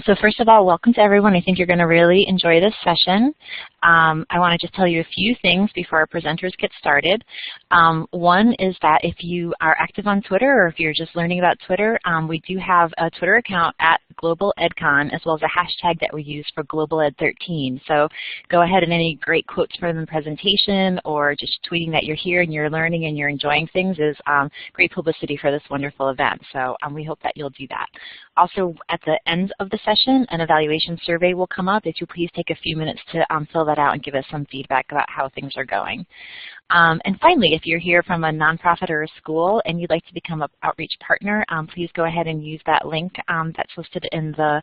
So first of all, welcome to everyone. I think you're going to really enjoy this session. I want to just tell you a few things before our presenters get started. One is that if you are active on Twitter or if you're just learning about Twitter, we do have a Twitter account at Global EdCon as well as a hashtag that we use for Global Ed 13. So go ahead and any great quotes from the presentation or just tweeting that you're here and you're learning and you're enjoying things is great publicity for this wonderful event. So we hope that you'll do that. Also, at the end of the session, an evaluation survey will come up. If you please take a few minutes to fill that out and give us some feedback about how things are going. And finally, if you're here from a nonprofit or a school and you'd like to become an outreach partner, please go ahead and use that link that's listed in the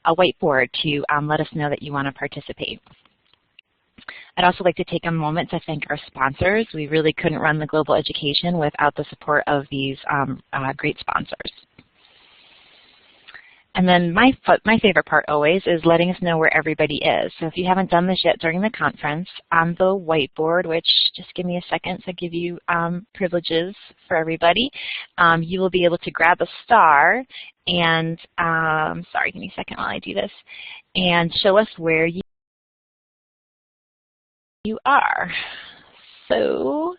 whiteboard to let us know that you want to participate. I'd also like to take a moment to thank our sponsors. We really couldn't run the Global Education without the support of these great sponsors. And then my favorite part always is letting us know where everybody is. So if you haven't done this yet during the conference, on the whiteboard, which just give me a second to give you privileges for everybody, you will be able to grab a star and, sorry, give me a second while I do this, and show us where you are. So,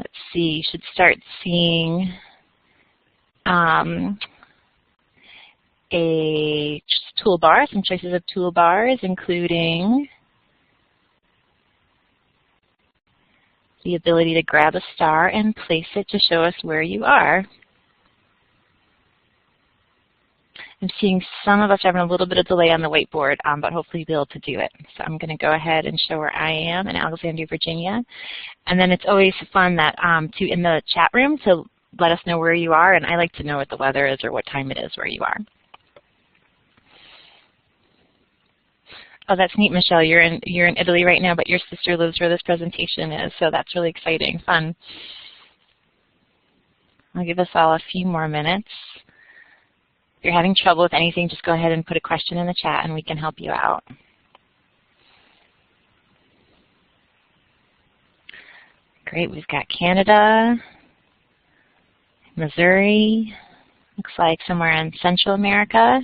let's see, you should start seeing a toolbar, some choices of toolbars, including the ability to grab a star and place it to show us where you are. I'm seeing some of us having a little bit of delay on the whiteboard, but hopefully you'll be able to do it. So I'm going to go ahead and show where I am in Alexandria, Virginia. And then it's always fun that in the chat room to let us know where you are, and I like to know what the weather is or what time it is where you are. Oh, that's neat, Michelle. You're in Italy right now, but your sister lives where this presentation is, so that's really exciting, fun. I'll give us all a few more minutes. If you're having trouble with anything, just go ahead and put a question in the chat and we can help you out. Great, we've got Canada, Missouri, looks like somewhere in Central America.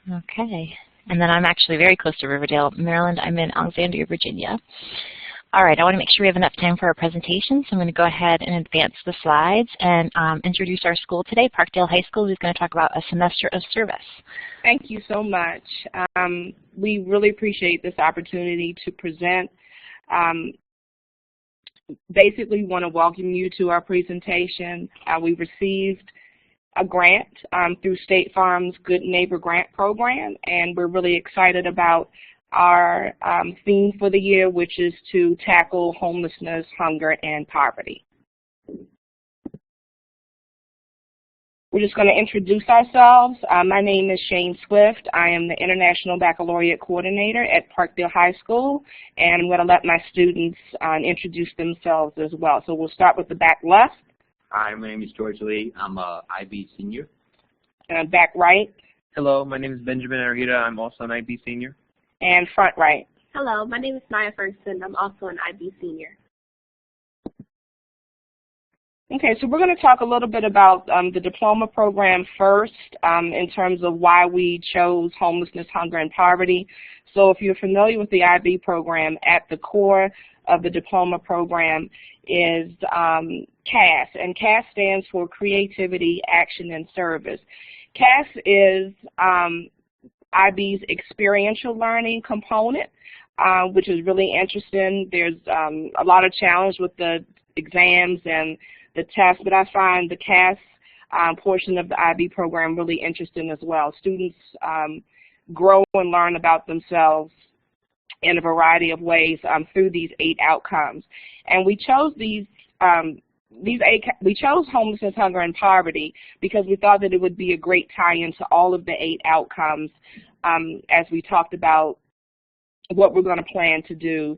Okay, and then I'm actually very close to Riverdale, Maryland. I'm in Alexandria, Virginia. All right, I want to make sure we have enough time for our presentation, so I'm going to go ahead and advance the slides and introduce our school today, Parkdale High School, who's going to talk about a semester of service. Thank you so much. We really appreciate this opportunity to present. Basically, we want to welcome you to our presentation. We received a grant through State Farm's Good Neighbor Grant Program, and we're really excited about our theme for the year, which is to tackle homelessness, hunger, and poverty. We're just going to introduce ourselves. My name is Shane Swift. I am the International Baccalaureate Coordinator at Parkdale High School, and I'm going to let my students introduce themselves as well. So we'll start with the back left. Hi, my name is George Lee. I'm a IB senior. And back right. Hello, my name is Benjamin Arrieta. I'm also an IB senior. And front right. Hello, my name is Maya Ferguson. I'm also an IB senior. Okay, so we're going to talk a little bit about the diploma program first in terms of why we chose homelessness, hunger, and poverty. So if you're familiar with the IB program, at the core of the diploma program is CAS, and CAS stands for Creativity, Action, and Service. CAS is IB's experiential learning component, which is really interesting. There's a lot of challenge with the exams and the tests, but I find the CAS portion of the IB program really interesting as well. Students grow and learn about themselves in a variety of ways through these 8 outcomes. And we chose we chose homelessness, hunger, and poverty because we thought that it would be a great tie-in to all of the 8 outcomes as we talked about what we're going to plan to do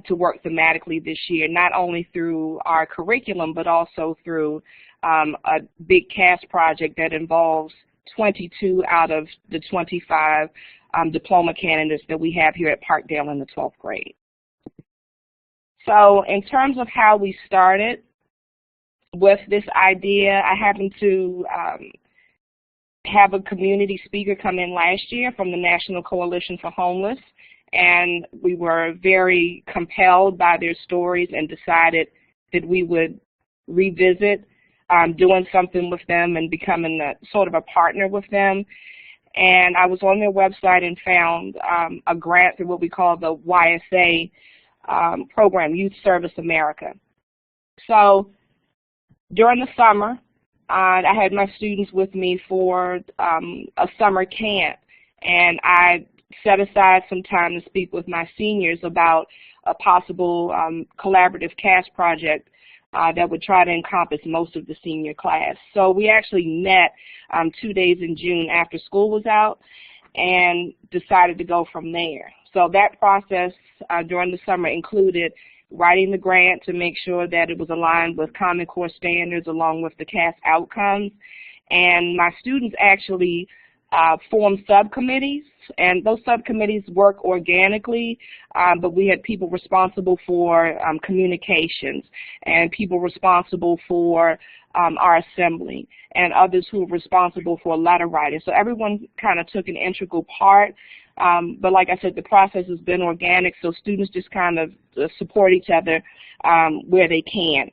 to work thematically this year, not only through our curriculum, but also through a big CAS project that involves 22 out of the 25 diploma candidates that we have here at Parkdale in the 12th grade. So in terms of how we started with this idea, I happened to have a community speaker come in last year from the National Coalition for Homeless, and we were very compelled by their stories and decided that we would revisit doing something with them and becoming sort of a partner with them. And I was on their website and found a grant through what we call the YSA program, Youth Service America. So during the summer, I had my students with me for a summer camp, and I set aside some time to speak with my seniors about a possible collaborative CAST project that would try to encompass most of the senior class. So we actually met 2 days in June after school was out and decided to go from there. So that process during the summer included writing the grant to make sure that it was aligned with Common Core standards along with the CAST outcomes. And my students actually formed subcommittees, and those subcommittees work organically, but we had people responsible for communications and people responsible for our assembly and others who were responsible for letter writing. So everyone kind of took an integral part, but like I said, the process has been organic, so students just kind of support each other where they can.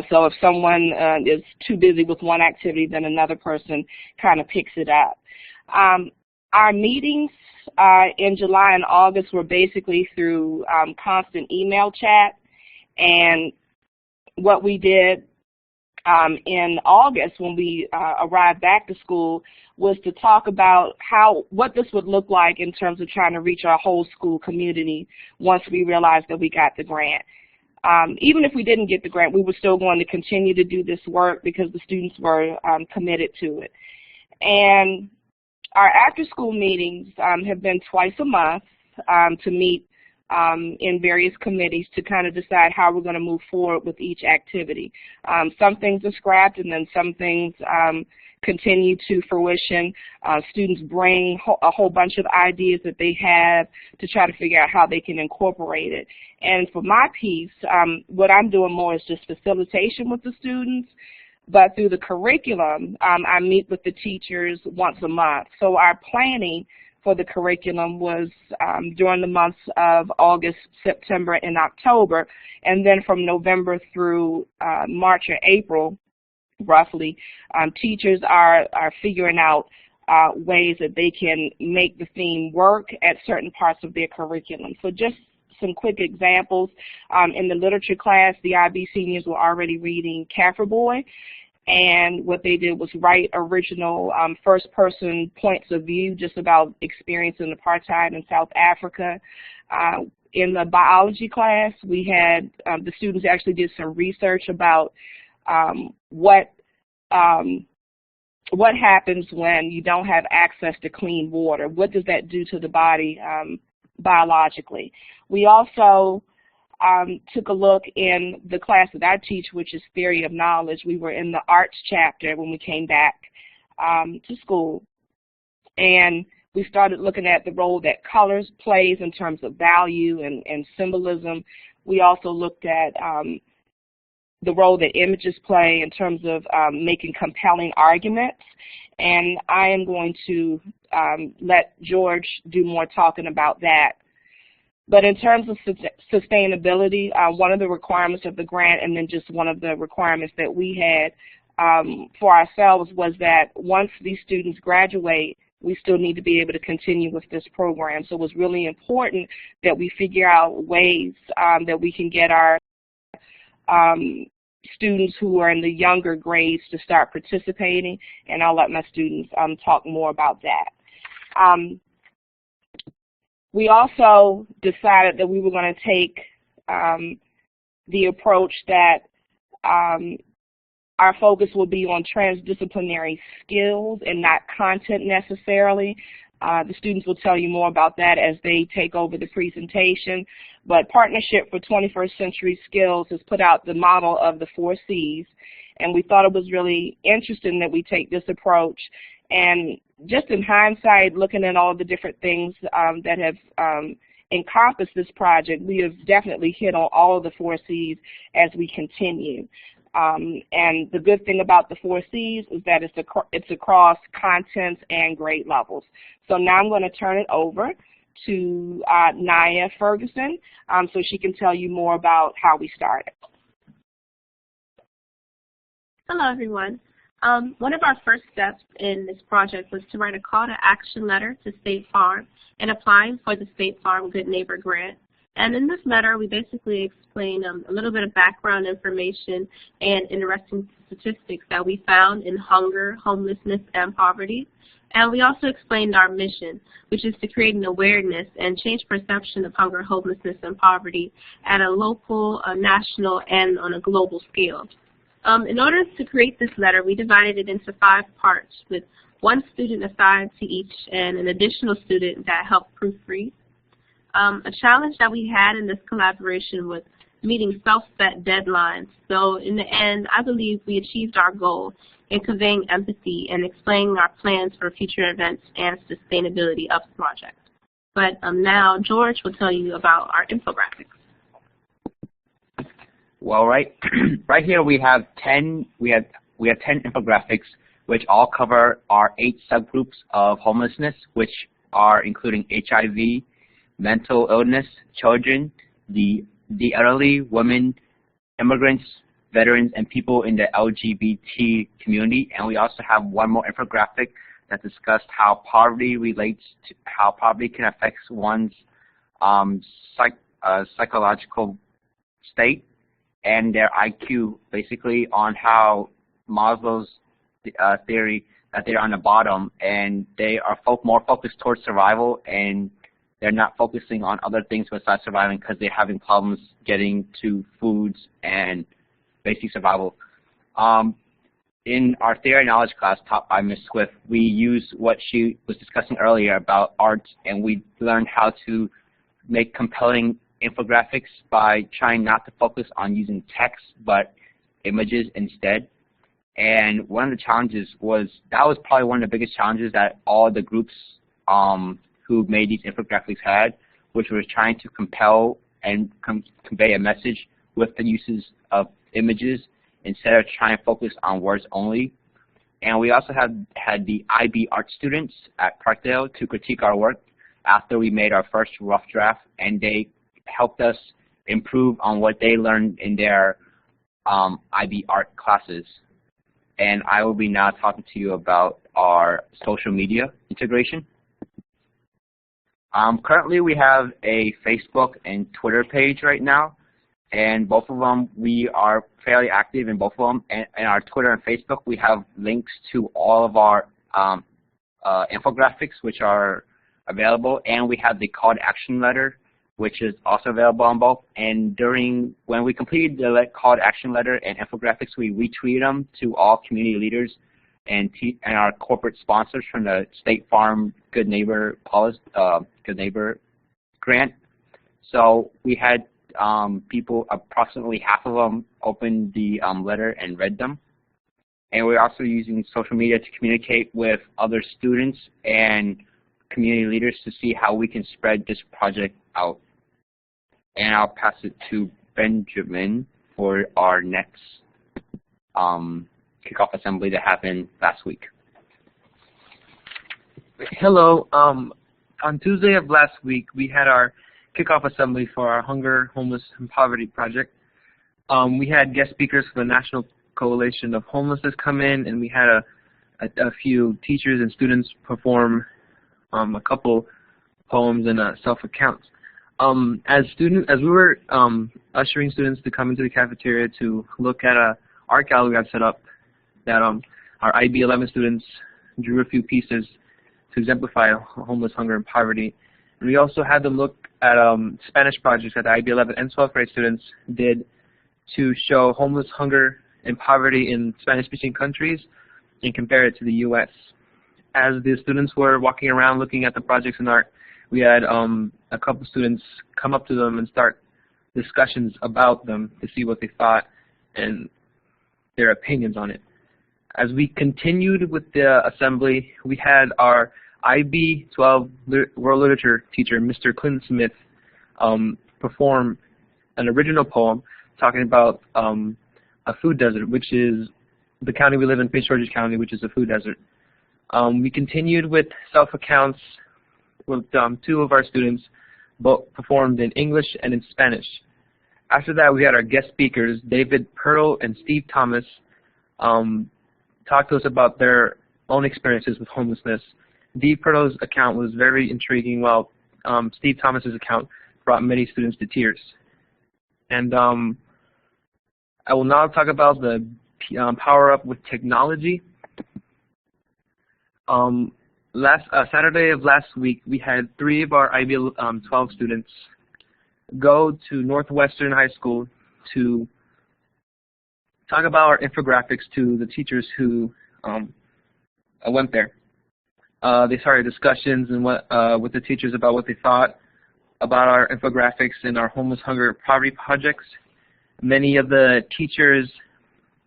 So if someone is too busy with one activity, then another person kind of picks it up. Our meetings in July and August were basically through constant email chat, and what we did in August when we arrived back to school was to talk about what this would look like in terms of trying to reach our whole school community once we realized that we got the grant. Even if we didn't get the grant, we were still going to continue to do this work because the students were committed to it. And our after-school meetings have been twice a month to meet in various committees to kind of decide how we're going to move forward with each activity. Some things are scrapped, and then some things continue to fruition. Students bring a whole bunch of ideas that they have to try to figure out how they can incorporate it. And for my piece, what I'm doing more is just facilitation with the students, but through the curriculum, I meet with the teachers once a month. So our planning for the curriculum was during the months of August, September, and October, and then from November through March or April, roughly, teachers are figuring out ways that they can make the theme work at certain parts of their curriculum. So just some quick examples. In the literature class, the IB seniors were already reading Kaffir Boy, and what they did was write original first-person points of view just about experiencing apartheid in South Africa. In the biology class, we had the students actually did some research about what happens when you don't have access to clean water. What does that do to the body biologically? We also took a look in the class that I teach, which is Theory of Knowledge. We were in the arts chapter when we came back to school, and we started looking at the role that colors plays in terms of value and symbolism. We also looked at the role that images play in terms of making compelling arguments, and I am going to let George do more talking about that. But in terms of sustainability, one of the requirements of the grant, and then just one of the requirements that we had for ourselves, was that once these students graduate, we still need to be able to continue with this program. So it was really important that we figure out ways that we can get our students who are in the younger grades to start participating, and I'll let my students talk more about that. We also decided that we were going to take the approach that our focus will be on transdisciplinary skills and not content necessarily. The students will tell you more about that as they take over the presentation. But Partnership for 21st Century Skills has put out the model of the 4 C's, and we thought it was really interesting that we take this approach. And just in hindsight, looking at all the different things that have encompass this project, we have definitely hit on all of the 4 C's as we continue. And the good thing about the 4 C's is that it's across contents and grade levels. So now I'm going to turn it over to Naya Ferguson so she can tell you more about how we started. Hello, everyone. One of our first steps in this project was to write a call to action letter to State Farm and applying for the State Farm Good Neighbor Grant. And in this letter, we basically explain a little bit of background information and interesting statistics that we found in hunger, homelessness, and poverty. And we also explained our mission, which is to create an awareness and change perception of hunger, homelessness, and poverty at a local, a national, and on a global scale. In order to create this letter, we divided it into 5 parts with 1 student assigned to each and an additional student that helped proofread. A challenge that we had in this collaboration was meeting self-set deadlines. So in the end, I believe we achieved our goal in conveying empathy and explaining our plans for future events and sustainability of the project. But now George will tell you about our infographics. Well, right here we have 10 infographics which all cover our 8 subgroups of homelessness, which are including HIV, mental illness, children, the elderly, women, immigrants, veterans, and people in the LGBT community. And we also have one more infographic that discussed how poverty can affect one's psychological state and their IQ, basically on how Maslow's theory that they're on the bottom and they are more focused towards survival, and they're not focusing on other things besides surviving because they're having problems getting to foods and basic survival. In our theory knowledge class taught by Ms. Swift, we used what she was discussing earlier about art, and we learned how to make compelling infographics by trying not to focus on using text but images instead. And one of the challenges was, that was probably one of the biggest challenges that all the groups who made these infographics had, which was trying to compel and convey a message with the uses of images instead of trying to focus on words only. And we also had the IB art students at Parkdale to critique our work after we made our first rough draft, and they helped us improve on what they learned in their IB art classes. And I will be now talking to you about our social media integration. Currently we have a Facebook and Twitter page right now, and both of them, we are fairly active in both of them. And in our Twitter and Facebook, we have links to all of our infographics, which are available, and we have the call to action letter, which is also available on both. And when we completed the call to action letter and infographics, we retweeted them to all community leaders and our corporate sponsors from the State Farm Good Neighbor Grant. So we had people, approximately half of them, opened the letter and read them. And we're also using social media to communicate with other students and community leaders to see how we can spread this project out. And I'll pass it to Benjamin for our next kickoff assembly that happened last week. Hello. On Tuesday of last week, we had our kickoff assembly for our Hunger, Homeless, and Poverty project. We had guest speakers from the National Coalition of Homelessness come in, and we had a few teachers and students perform a couple poems and self-accounts. As we were ushering students to come into the cafeteria to look at a art gallery I've set up, that our IB 11 students drew a few pieces to exemplify homeless, hunger, and poverty. And we also had them look at Spanish projects that the IB 11 and 12th grade students did to show homeless, hunger, and poverty in Spanish-speaking countries and compare it to the U.S. As the students were walking around looking at the projects and art, we had a couple students come up to them and start discussions about them to see what they thought and their opinions on it. As we continued with the assembly, we had our IB 12 World Literature teacher, Mr. Clinton Smith, perform an original poem talking about a food desert, which is the county we live in, Prince George's County, which is a food desert. We continued with self-accounts with 2 of our students, both performed in English and in Spanish. After that, we had our guest speakers, David Pearl and Steve Thomas, talk to us about their own experiences with homelessness. Dee Pearl's account was very intriguing, while Steve Thomas's account brought many students to tears. And I will now talk about the Power Up with Technology. Saturday of last week, we had 3 of our IB 12 students go to Northwestern High School to talk about our infographics to the teachers who went there. They started discussions and with the teachers about what they thought about our infographics and our homeless, hunger, poverty projects. Many of the teachers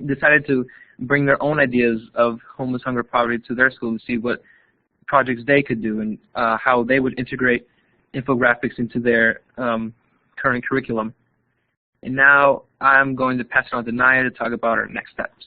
decided to bring their own ideas of homeless, hunger, poverty to their school to see what projects they could do and how they would integrate infographics into their current curriculum. And now I'm going to pass it on to Naya to talk about our next steps.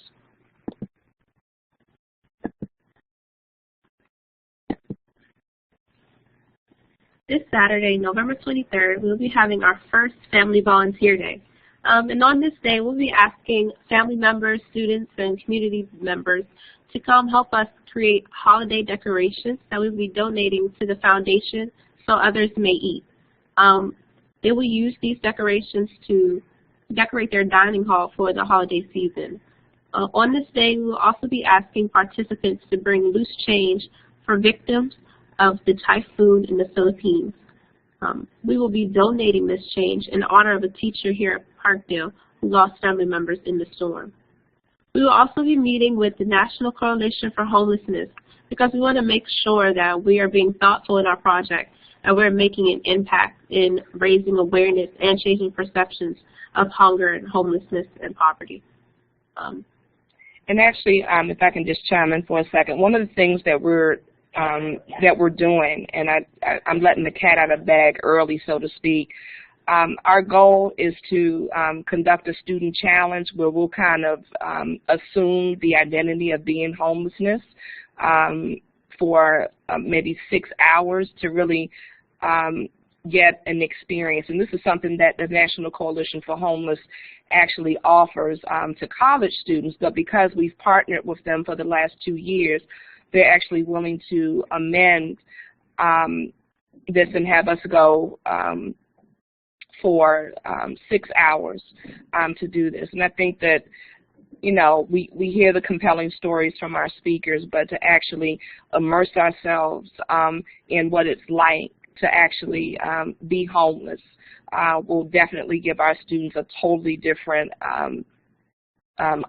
This Saturday, November 23rd, we'll be having our first Family Volunteer Day. And on this day, we'll be asking family members, students, and community members to come help us create holiday decorations that we'll be donating to the foundation so others may eat. They will use these decorations to decorate their dining hall for the holiday season. On this day, we will also be asking participants to bring loose change for victims of the typhoon in the Philippines. We will be donating this change in honor of a teacher here at Parkdale who lost family members in the storm. We will also be meeting with the National Coalition for Homelessness because we want to make sure that we are being thoughtful in our project and we're making an impact in raising awareness and changing perceptions of hunger and homelessness and poverty. And actually, if I can just chime in for a second, one of the things that we're doing, and I'm letting the cat out of the bag early, so to speak. Our goal is to conduct a student challenge where we'll kind of assume the identity of being homelessness for maybe 6 hours to really get an experience. And this is something that the National Coalition for Homeless actually offers to college students, but because we've partnered with them for the last 2 years, they're actually willing to amend this and have us go for 6 hours to do this. And I think that, you know, we hear the compelling stories from our speakers, but to actually immerse ourselves in what it's like to actually be homeless will definitely give our students a totally different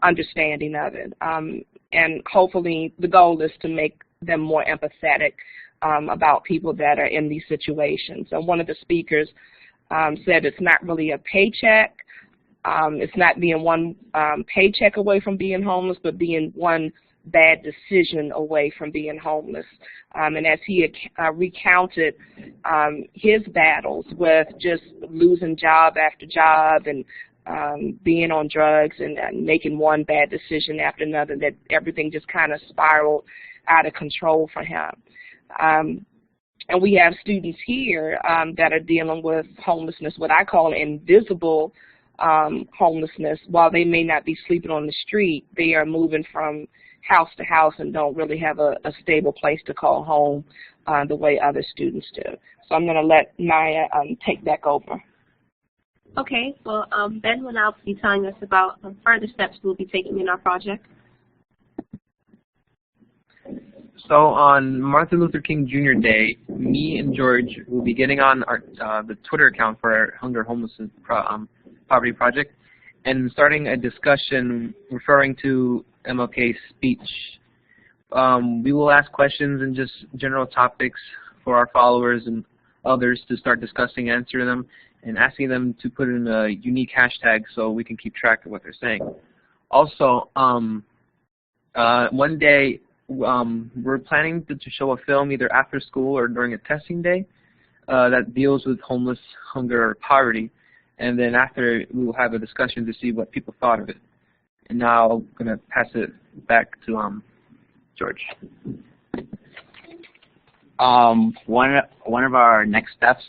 understanding of it. And hopefully the goal is to make them more empathetic about people that are in these situations. So one of the speakers said it's not really a paycheck. It's not being one paycheck away from being homeless, but being one bad decision away from being homeless. And as he recounted his battles with just losing job after job and being on drugs and making one bad decision after another, that everything just kind of spiraled out of control for him. And we have students here that are dealing with homelessness, what I call invisible homelessness. While they may not be sleeping on the street, they are moving from house to house and don't really have a stable place to call home the way other students do. So I'm going to let Naya take back over. Okay, well, Ben will now be telling us about further steps we'll be taking in our project. So on Martin Luther King Jr. Day, me and George will be getting on our the Twitter account for our Hunger, Homelessness, Poverty Project and starting a discussion referring to MLK's speech. We will ask questions and just general topics for our followers and others to start discussing, answering them, and asking them to put in a unique hashtag so we can keep track of what they're saying. Also, one day we're planning to show a film either after school or during a testing day. that deals with homeless, hunger, or poverty. And then after, we will have a discussion to see what people thought of it. And now I'm going to pass it back to George. One of our next steps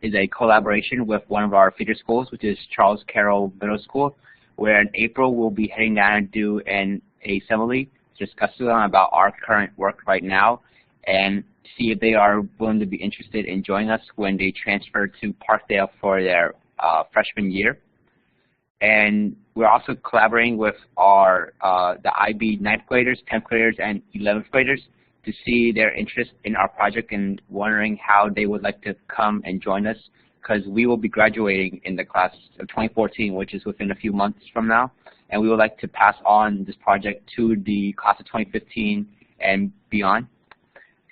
is a collaboration with one of our feeder schools, which is Charles Carroll Middle School, where in April we'll be heading down and do an assembly to discuss with them about our current work right now and see if they are willing to be interested in joining us when they transfer to Parkdale for their freshman year. And we're also collaborating with the IB 9th graders, 10th graders, and 11th graders to see their interest in our project and wondering how they would like to come and join us, because we will be graduating in the class of 2014, which is within a few months from now, and we would like to pass on this project to the class of 2015 and beyond.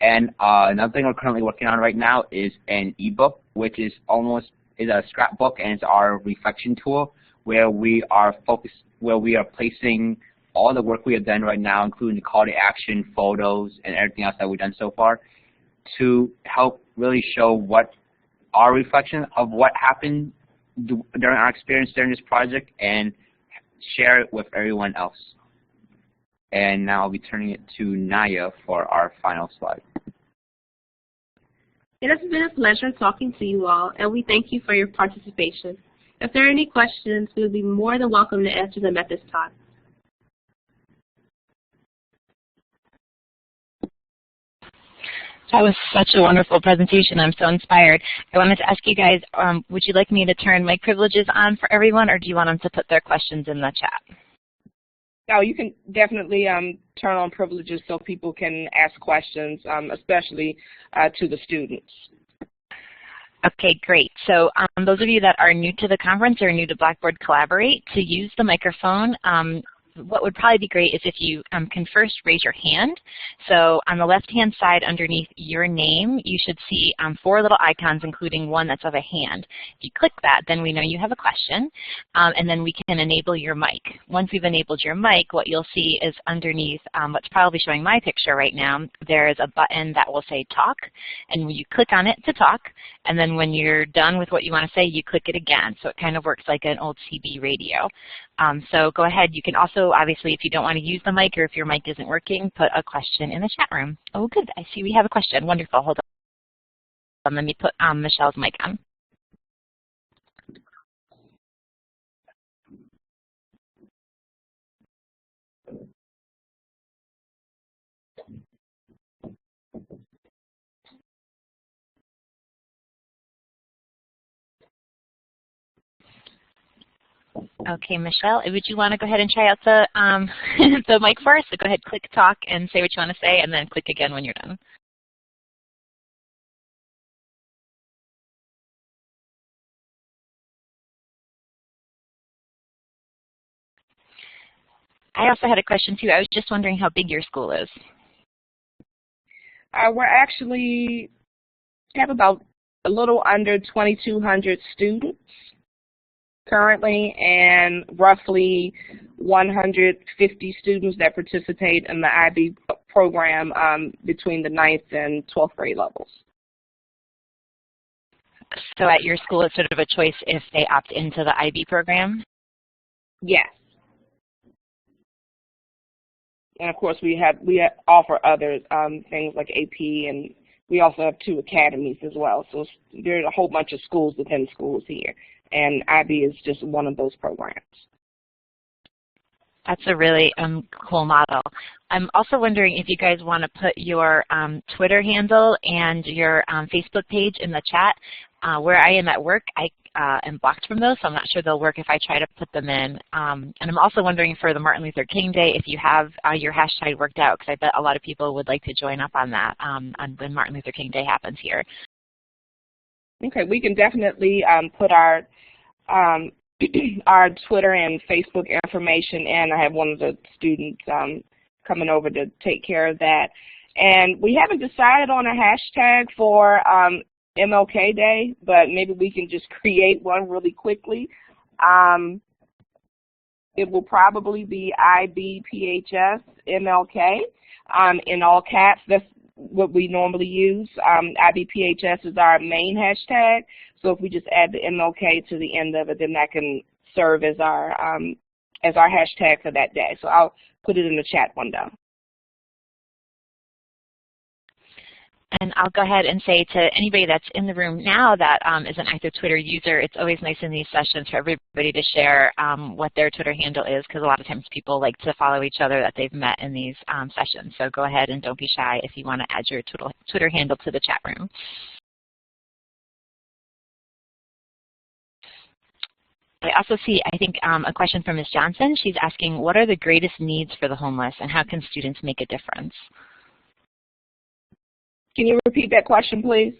And another thing we're currently working on right now is an ebook, which is a scrapbook, and it's our reflection tool, where we are placing all the work we have done right now, including the call to action, photos, and everything else that we've done so far, to help really show what our reflection of what happened during our experience during this project and share it with everyone else. And now I'll be turning it to Naya for our final slide. It has been a pleasure talking to you all, and we thank you for your participation. If there are any questions, we would be more than welcome to answer them at this time. That was such a wonderful presentation. I'm so inspired. I wanted to ask you guys, would you like me to turn mic privileges on for everyone, or do you want them to put their questions in the chat? No, you can definitely turn on privileges so people can ask questions, especially to the students. Okay, great. So those of you that are new to the conference or new to Blackboard Collaborate, to use the microphone, what would probably be great is if you can first raise your hand. So on the left-hand side underneath your name, you should see 4 little icons, including one that's of a hand. If you click that, then we know you have a question, and then we can enable your mic. Once we've enabled your mic, what you'll see is underneath what's probably showing my picture right now, there's a button that will say talk, and you click on it to talk, and then when you're done with what you want to say, you click it again. So it kind of works like an old CB radio. So go ahead. You can also, obviously, if you don't want to use the mic or if your mic isn't working, put a question in the chat room. Oh, good. I see we have a question. Wonderful. Hold on. Let me put Michelle's mic on. Okay, Michelle, would you want to go ahead and try out the the mic for us? So go ahead, click talk and say what you want to say, and then click again when you're done. I also had a question too. I was just wondering how big your school is. We're actually have about a little under 2,200 students currently, and roughly 150 students that participate in the IB program between the 9th and 12th grade levels. So at your school, it's sort of a choice if they opt into the IB program? Yes. And of course, we offer other things like AP, and we also have 2 academies as well. So there's a whole bunch of schools within schools here, and IB is just one of those programs. That's a really cool model. I'm also wondering if you guys want to put your Twitter handle and your Facebook page in the chat. Where I am at work, I am blocked from those, so I'm not sure they'll work if I try to put them in. And I'm also wondering for the Martin Luther King Day if you have your hashtag worked out, because I bet a lot of people would like to join up on that when Martin Luther King Day happens here. Okay, we can definitely put our our Twitter and Facebook information in. I have one of the students coming over to take care of that. And we haven't decided on a hashtag for MLK Day, but maybe we can just create one really quickly. It will probably be IBPHS MLK in all caps. what we normally use. IBPHS is our main hashtag, so if we just add the MLK to the end of it, then that can serve as our hashtag for that day. So I'll put it in the chat window. And I'll go ahead and say to anybody that's in the room now that is an active Twitter user, it's always nice in these sessions for everybody to share what their Twitter handle is, because a lot of times people like to follow each other that they've met in these sessions. So go ahead and don't be shy if you want to add your Twitter handle to the chat room. I also see, I think, a question from Ms. Johnson. She's asking, what are the greatest needs for the homeless, and how can students make a difference? Can you repeat that question, please?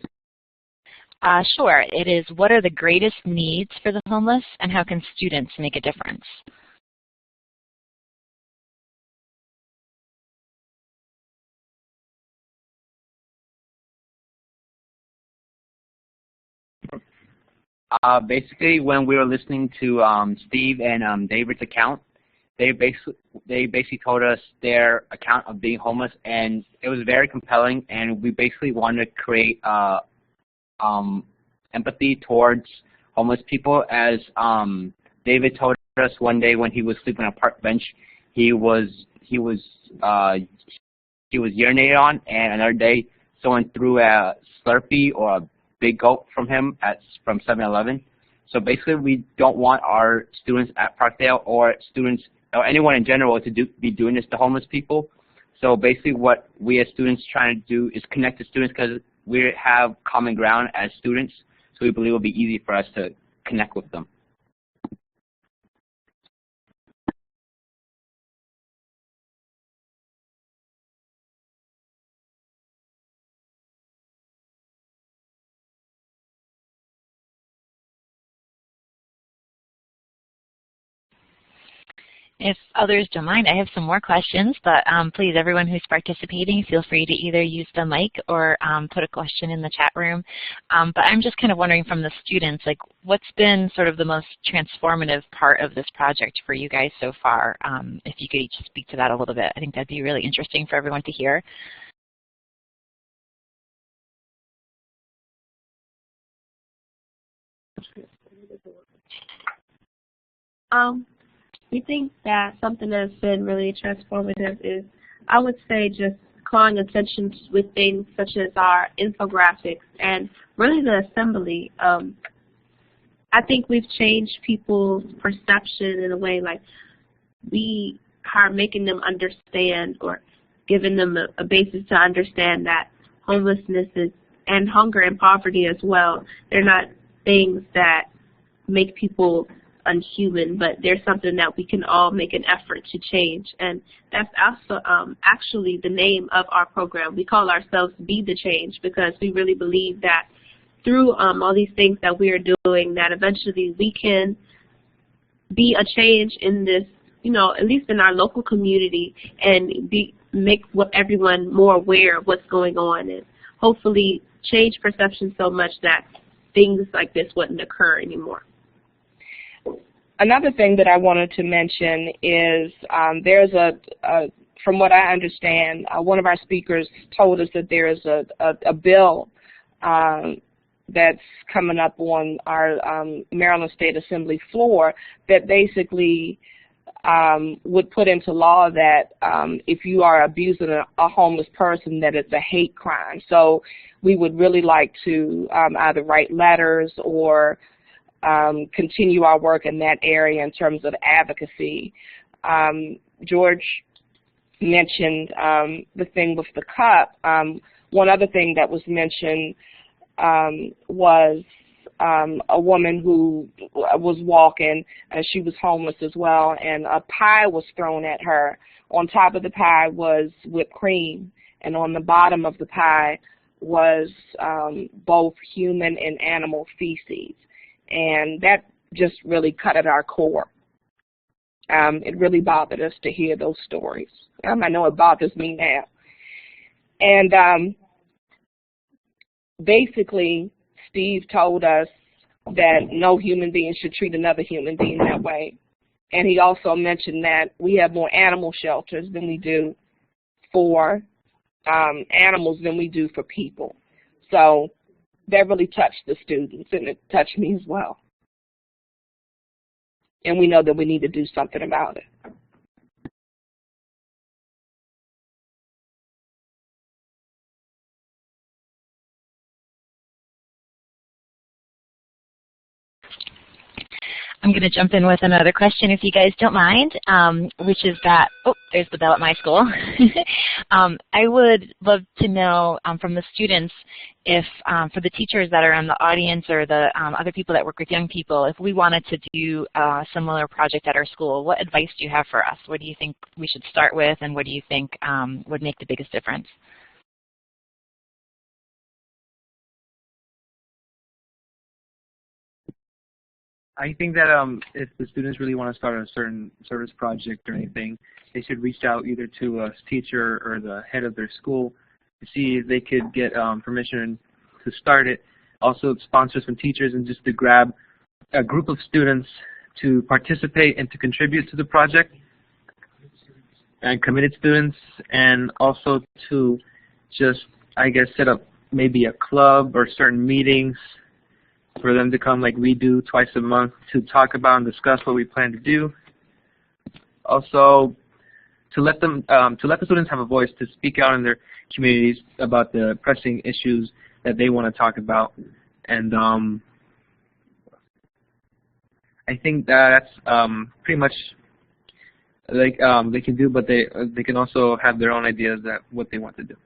Sure. It is, what are the greatest needs for the homeless, and how can students make a difference? Basically, when we were listening to Steve and David's account, they basically told us their account of being homeless, and it was very compelling. And we basically wanted to create empathy towards homeless people. As David told us one day when he was sleeping on a park bench, he was urinated on, and another day someone threw a Slurpee or a Big Gulp from him from 7-Eleven. So basically, we don't want our students at Parkdale or students or anyone in general to be doing this to homeless people. So basically, what we as students trying to do is connect to students, because we have common ground as students. So we believe it will be easy for us to connect with them. If others don't mind, I have some more questions, but please, everyone who's participating, feel free to either use the mic or put a question in the chat room. But I'm just kind of wondering from the students, like, what's been sort of the most transformative part of this project for you guys so far? If you could each speak to that a little bit, I think that'd be really interesting for everyone to hear. We think that something that's been really transformative is, I would say, just calling attention with things such as our infographics and really the assembly. I think we've changed people's perception in a way, like we are making them understand or giving them a basis to understand that homelessness is, and hunger and poverty as well, they're not things that make people unhuman, but there's something that we can all make an effort to change. And that's also actually the name of our program. We call ourselves Be the Change, because we really believe that through all these things that we are doing, that eventually we can be a change in this, you know, at least in our local community, and make everyone more aware of what's going on, and hopefully change perception so much that things like this wouldn't occur anymore. Another thing that I wanted to mention is there's from what I understand, one of our speakers told us that there is a bill that's coming up on our Maryland State Assembly floor that basically would put into law that if you are abusing a homeless person, that it's a hate crime. So we would really like to either write letters or continue our work in that area in terms of advocacy. George mentioned the thing with the cup. One other thing that was mentioned was a woman who was walking, and she was homeless as well, and a pie was thrown at her. On top of the pie was whipped cream, and on the bottom of the pie was both human and animal feces. And that just really cut at our core. It really bothered us to hear those stories. I know it bothers me now. And basically, Steve told us that no human being should treat another human being that way. And he also mentioned that we have more animal shelters than we do for animals than we do for people. So that really touched the students, and it touched me as well. And we know that we need to do something about it. I'm going to jump in with another question if you guys don't mind, which is that, oh, there's the bell at my school. I would love to know from the students if, for the teachers that are in the audience or the other people that work with young people, if we wanted to do a similar project at our school, what advice do you have for us? What do you think we should start with, and what do you think would make the biggest difference? I think that if the students really want to start a certain service project or anything, they should reach out either to a teacher or the head of their school to see if they could get permission to start it. Also sponsors from teachers, and just to grab a group of students to participate and to contribute to the project, and committed students, and also to just, I guess, set up maybe a club or certain meetings for them to come like we do twice a month to talk about and discuss what we plan to do. Also, to let the students have a voice to speak out in their communities about the pressing issues that they want to talk about. And I think that's pretty much like they can do, but they can also have their own ideas that what they want to do.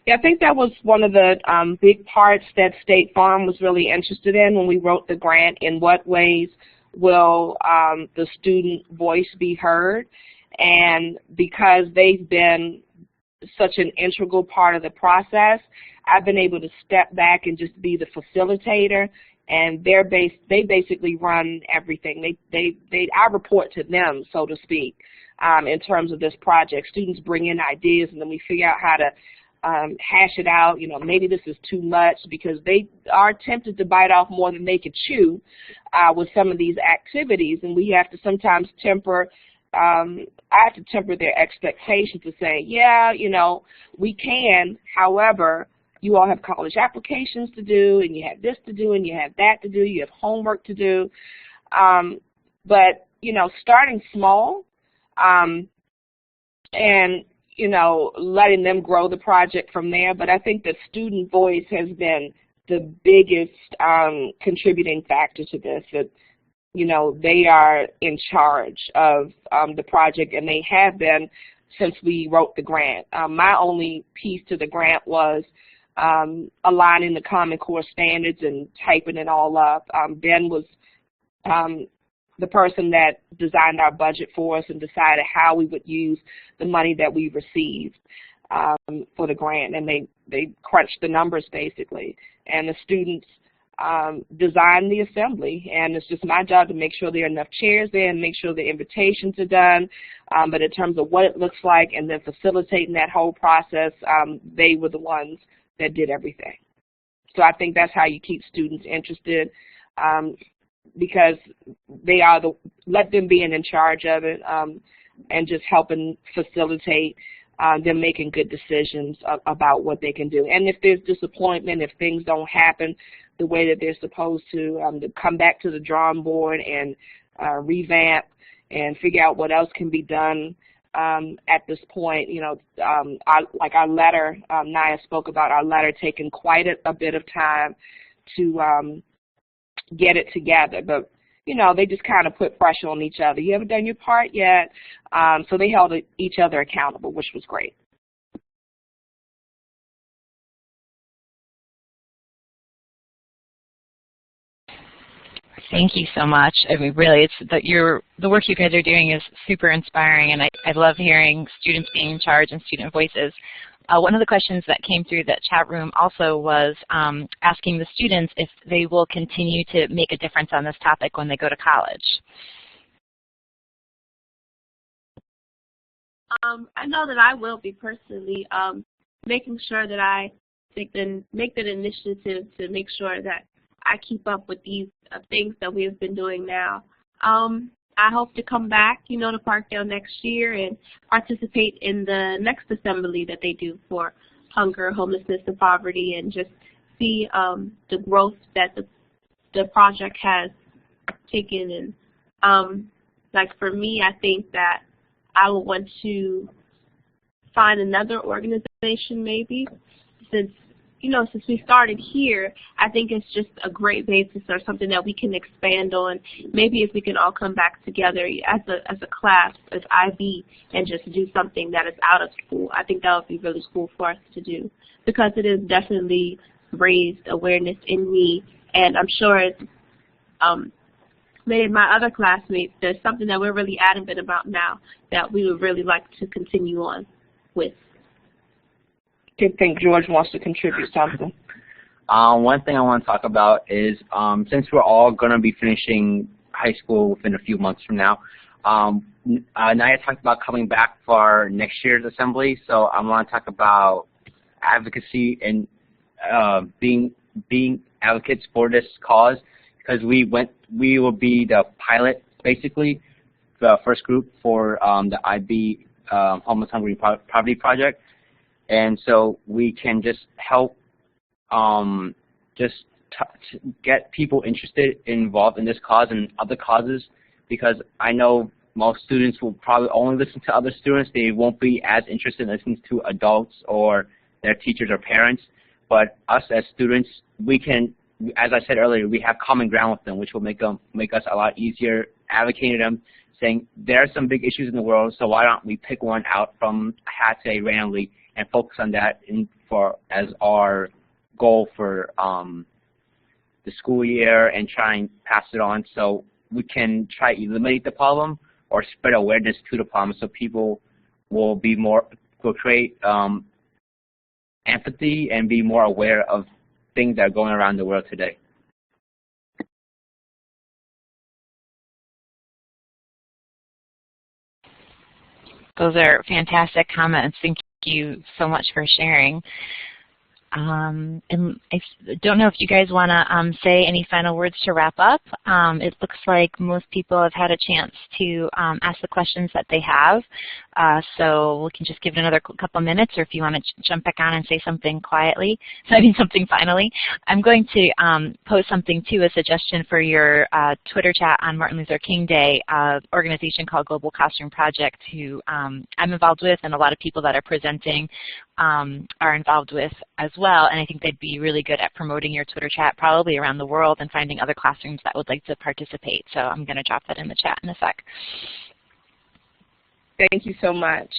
Yeah, I think that was one of the big parts that State Farm was really interested in when we wrote the grant. In what ways will the student voice be heard? And because they've been such an integral part of the process, I've been able to step back and just be the facilitator. And they basically run everything. I report to them, so to speak, in terms of this project. Students bring in ideas, and then we figure out how to hash it out. You know, maybe this is too much, because they are tempted to bite off more than they could chew with some of these activities, and we have to sometimes temper. I have to temper their expectations to say, yeah, you know, we can. However, you all have college applications to do, and you have this to do, and you have that to do. You have homework to do. But you know, starting small, and you know, letting them grow the project from there. But I think the student voice has been the biggest contributing factor to this. That, you know, they are in charge of the project, and they have been since we wrote the grant. My only piece to the grant was aligning the Common Core standards and typing it all up. Ben was the person that designed our budget for us and decided how we would use the money that we received for the grant, and they crunched the numbers basically. And the students designed the assembly, and it's just my job to make sure there are enough chairs there and make sure the invitations are done. But in terms of what it looks like and then facilitating that whole process, they were the ones that did everything. So I think that's how you keep students interested, because they are let them being in charge of it, and just helping facilitate them making good decisions about what they can do. And if there's disappointment, if things don't happen the way that they're supposed to come back to the drawing board and revamp and figure out what else can be done. At this point, you know, like our letter, Naya spoke about our letter taking quite a bit of time to get it together. But, you know, they just kind of put pressure on each other. You haven't done your part yet. So they held each other accountable, which was great. Thank you so much. I mean, really, it's the work you guys are doing is super inspiring, and I love hearing students being in charge and student voices. One of the questions that came through that chat room also was asking the students if they will continue to make a difference on this topic when they go to college. I know that I will be personally making sure that I make that initiative to make sure that I keep up with these things that we have been doing now. I hope to come back, to Parkdale next year and participate in the next assembly that they do for hunger, homelessness, and poverty, and just see the growth that the project has taken. And like for me, I think that I would want to find another organization maybe, since we started here. I think it's just a great basis or something that we can expand on. Maybe if we can all come back together as a class, as IB, and just do something that is out of school. I think that would be really cool for us to do, because it has definitely raised awareness in me, and I'm sure it's made my other classmates. There's something that we're really adamant about now that we would really like to continue on with. I think George wants to contribute something. One thing I want to talk about is since we're all going to be finishing high school within a few months from now, Naya talked about coming back for next year's assembly, so I want to talk about advocacy and being advocates for this cause, because we will be the pilot, basically, the first group for the IB Homeless Hungry Poverty Project. And so we can just help get people interested, involved in this cause and other causes, because I know most students will probably only listen to other students. They won't be as interested in listening to adults or their teachers or parents. But us as students, we can, as I said earlier, we have common ground with them, which will make us a lot easier advocating to them, saying there are some big issues in the world, so why don't we pick one out from a hat today randomly and focus on that as our goal for the school year, and try and pass it on so we can try to eliminate the problem or spread awareness to the problem, so people will create empathy and be more aware of things that are going around the world today. Those are fantastic comments. Thank you so much for sharing. And I don't know if you guys want to say any final words to wrap up. It looks like most people have had a chance to ask the questions that they have. So we can just give it another couple minutes, or if you want to jump back on and say something quietly, something finally. I'm going to post something too, a suggestion for your Twitter chat on Martin Luther King Day, organization called Global Classroom Project, who I'm involved with, and a lot of people that are presenting are involved with as well, and I think they'd be really good at promoting your Twitter chat probably around the world and finding other classrooms that would like to participate. So I'm going to drop that in the chat in a sec. Thank you so much.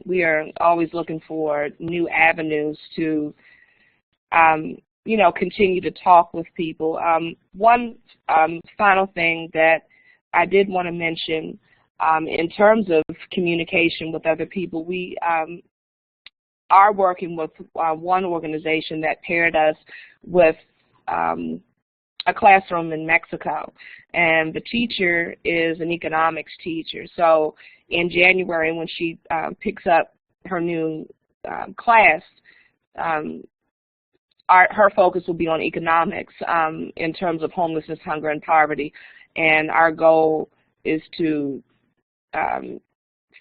We are always looking for new avenues to, continue to talk with people. One final thing that I did want to mention in terms of communication with other people, we are working with one organization that paired us with a classroom in Mexico, and the teacher is an economics teacher. So in January, when she picks up her new class, her focus will be on economics in terms of homelessness, hunger, and poverty. And our goal is to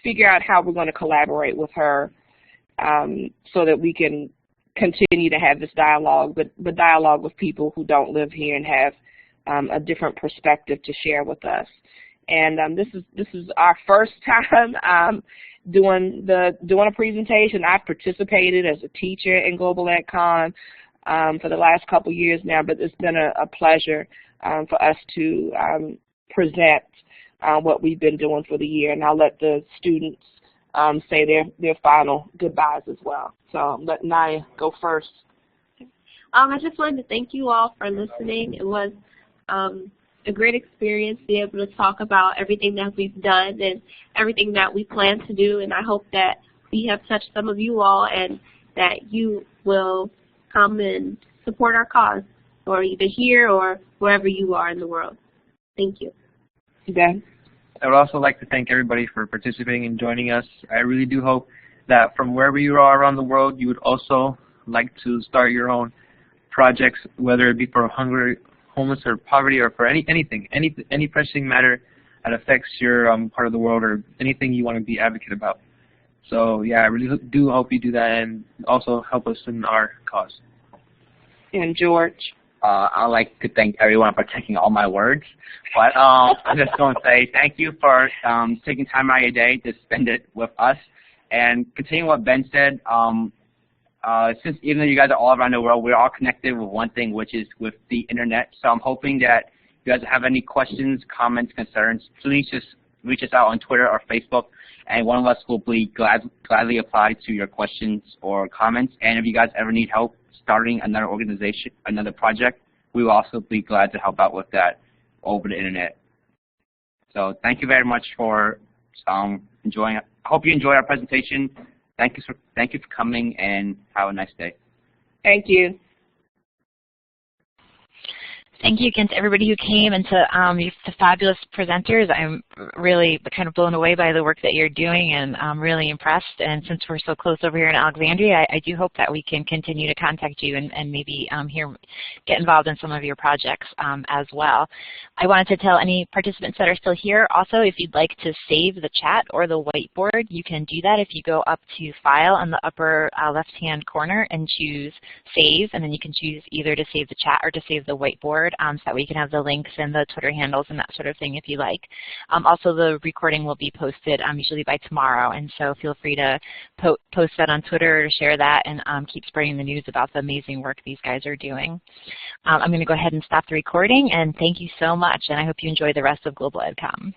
figure out how we're going to collaborate with her so that we can continue to have this dialogue, but dialogue with people who don't live here and have a different perspective to share with us. And this is our first time doing a presentation. I've participated as a teacher in Global EdCon for the last couple years now, but it's been a pleasure for us to present what we've been doing for the year, and I'll let the students say their final goodbyes as well. So let Naya go first. I just wanted to thank you all for listening. It was a great experience to be able to talk about everything that we've done and everything that we plan to do, and I hope that we have touched some of you all and that you will come and support our cause, or either here or wherever you are in the world. Thank you. Ben? I would also like to thank everybody for participating and joining us. I really do hope that from wherever you are around the world, you would also like to start your own projects, whether it be for hunger, homeless, or poverty, or for anything, any pressing matter that affects your part of the world or anything you want to be advocate about. So yeah, I really do hope you do that and also help us in our cause. And George? I'd like to thank everyone for taking all my words, but I'm just going to say thank you for taking time out of your day to spend it with us. And continuing what Ben said, since even though you guys are all around the world, we're all connected with one thing, which is with the internet. So I'm hoping that if you guys have any questions, comments, concerns, please just reach us out on Twitter or Facebook, and one of us will be gladly apply to your questions or comments. And if you guys ever need help starting another organization, another project, we will also be glad to help out with that over the internet. So thank you very much for enjoying it. I hope you enjoy our presentation. Thank you for coming, and have a nice day. Thank you. Thank you again to everybody who came and to the fabulous presenters. I'm really kind of blown away by the work that you're doing, and I'm really impressed. And since we're so close over here in Alexandria, I do hope that we can continue to contact you and maybe get involved in some of your projects as well. I wanted to tell any participants that are still here also, if you'd like to save the chat or the whiteboard, you can do that if you go up to File in the upper left-hand corner and choose Save, and then you can choose either to save the chat or to save the whiteboard. So that we can have the links and the Twitter handles and that sort of thing if you like. Also, the recording will be posted usually by tomorrow, and so feel free to post that on Twitter or share that and keep spreading the news about the amazing work these guys are doing. I'm going to go ahead and stop the recording, and thank you so much, and I hope you enjoy the rest of Global EdCom.